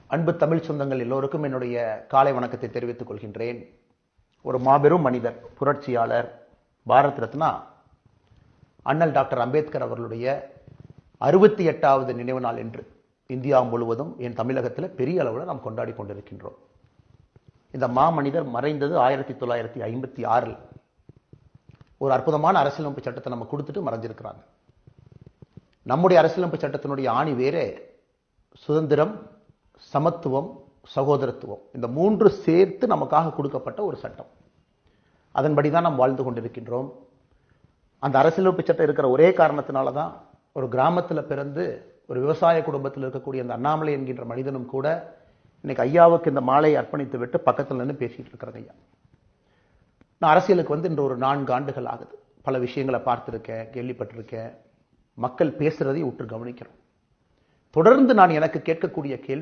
அன்பு தமிழ் சொந்தங்கள் எல்லோருக்கும் என்னுடைய காலை வணக்கத்தை தெரிவித்துக் கொள்கின்றேன். ஒரு மாபெரும் மனிதர், புரட்சியாளர், பாரத் ரத்னா அண்ணல் டாக்டர் அம்பேத்கர் அவர்களுடைய 68வது நினைவு நாள் என்று இந்தியா முழுவதும் என் தமிழகத்தில் பெரிய அளவில் நாம் கொண்டாடி கொண்டிருக்கின்றோம். இந்த மாமனிதர் மறைந்தது 1956. ஒரு அற்புதமான அரசியலமைப்பு சட்டத்தை நம்ம கொடுத்துட்டு மறைஞ்சிருக்கிறாங்க. நம்முடைய அரசியலமைப்பு சட்டத்தினுடைய ஆணி வேறே சுதந்திரம், சமத்துவம், சகோதரத்துவம், இந்த மூன்று சேர்த்து நமக்காக கொடுக்கப்பட்ட ஒரு சட்டம். அதன்படிதான் நாம் வாழ்ந்து கொண்டிருக்கின்றோம். அந்த அரசியலமைப்பு சட்டம் இருக்கிற ஒரே காரணத்தினால தான் ஒரு கிராமத்தில் பிறந்து ஒரு விவசாய குடும்பத்தில் இருக்கக்கூடிய அந்த அண்ணாமலை என்கின்ற மனிதனும் கூட இன்னைக்கு ஐயாவுக்கு இந்த மாலையை அர்ப்பணித்து விட்டு பக்கத்தில் நின்று பேசிட்டு இருக்கிறேன். ஐயா, நான் அரசியலுக்கு வந்து இன்று ஒரு 4 ஆண்டுகள் ஆகுது. பல விஷயங்களை பார்த்துருக்கேன், கேள்விப்பட்டிருக்கேன். மக்கள் பேசுறதை உற்று கவனிக்கிறோம். தொடர்ந்து நான் எனக்கு கேட்கக்கூடிய கேள்வி,